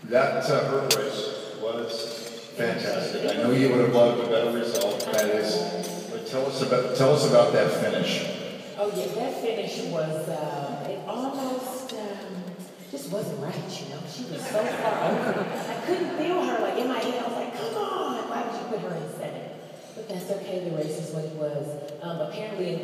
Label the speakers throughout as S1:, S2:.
S1: That Harper race was fantastic. I know you would have loved a better result. That is, but tell us about that finish.
S2: Oh yeah, that finish was it almost just wasn't right. You know, she was so far over. I couldn't feel her. Like in my head, I was like, "Come on, why would you put her in second?" But that's okay. The race is what it was. Apparently,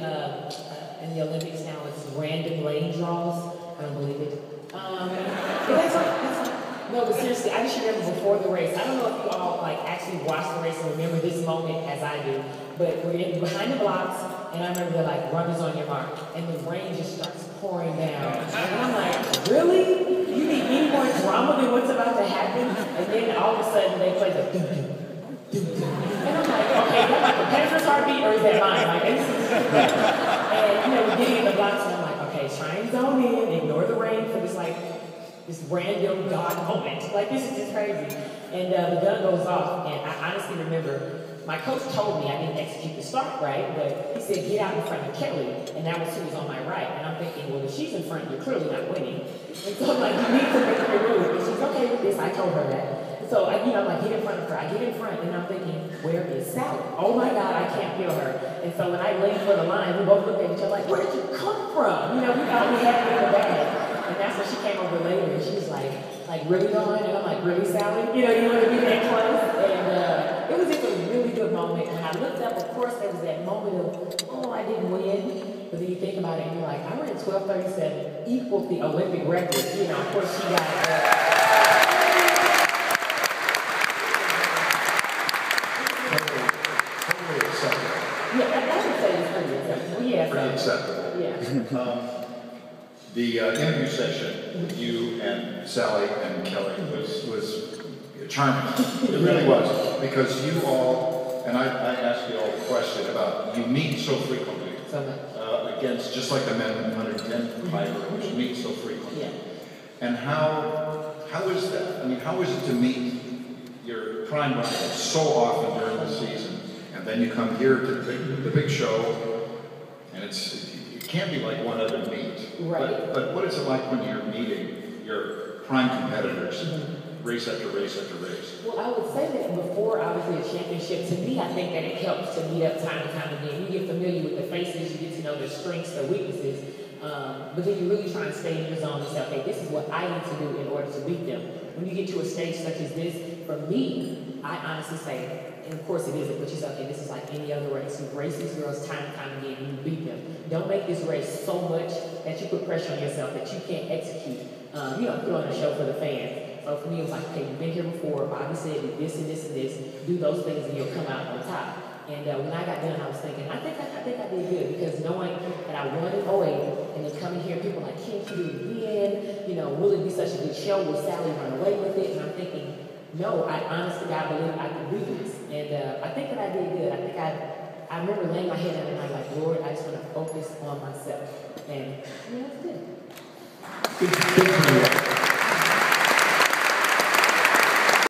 S2: in the Olympics now, it's random lane draws. I don't believe it. But that's fine. No, but seriously, I just remember before the race. I don't know if you all like actually watched the race and remember this moment as I do. But we're in behind the blocks, and I remember they're like, "Runners on your mark," and the rain just starts pouring down. And I'm like, "Really? You need any more drama than what's about to happen?" And then all of a sudden they play the doo doo doo doo, and I'm like, "Okay, is that my competitor's heartbeat or is that mine?" Like, and we get in the blocks, and I'm like, "Okay, try and zone in, ignore the rain for this random God moment. Like, this is just crazy." And the gun goes off, and I honestly remember my coach told me I didn't execute the start right, but he said, "Get out in front of Kelly," and that was who was on my right. And I'm thinking, well, if she's in front, you're clearly not winning. And so I'm like, you need to make your move. And she's okay with this. I told her that. And so I'm like, get in front of her. I get in front, and I'm thinking, where is Sally? Oh my God, I can't feel her. And so when I leaned for the line, we both looked at each other like, where did you come from? We thought we had it in the bag. And that's when she came over later, and she was like really going, and I'm like, really, Sally? You want to be that close? And it was just a really good moment. When I looked up, of course, there was that moment of, oh, I didn't win. But then you think about it, and you're like, I ran 12:37, equaled the Olympic record. Of course, she got
S1: Totally acceptable.
S2: Yeah, I would say it's pretty acceptable. Yeah,
S1: pretty acceptable.
S2: Yeah.
S1: The interview session with you and Sally and Kelly was charming. It really was. Because you all, and I asked you all a question about, you meet so frequently against, just like the men 110 fighter, which meet so frequently.
S2: Yeah.
S1: And how is that? I mean, how is it to meet your prime rival so often during the season, and then you come here to the big show, and it can't be like one other meet.
S2: Right.
S1: But what is it like when you're meeting your prime competitors, race after race after race?
S2: Well, I would say that before, obviously, a championship, to me, I think that it helps to meet up time and time again. You get familiar with the faces, you get to know their strengths, their weaknesses, but then you really try and stay in your zone and say, okay, this is what I need to do in order to beat them. When you get to a stage such as this, for me, I honestly say, and of course it isn't, but you say, okay, this is like any other race. You race these girls time and time again, and you beat them. Don't make this race so much that you put pressure on yourself that you can't execute, put on a show for the fans. So for me, it was like, okay, you've been here before. Bobby said, do this and this and this. Do those things, and you'll come out on top. And when I got done, I was thinking, I think I did good, because knowing that I won in 08, and then coming here, people are like, can you do it again? Will it be such a good show? Will Sally run away with it? And I'm thinking, no, I honestly, God believe I could do this. And I think that I did good. I think I remember laying my head down and I'm like, Lord, I just want to focus on myself. And that's good.
S1: Good for you.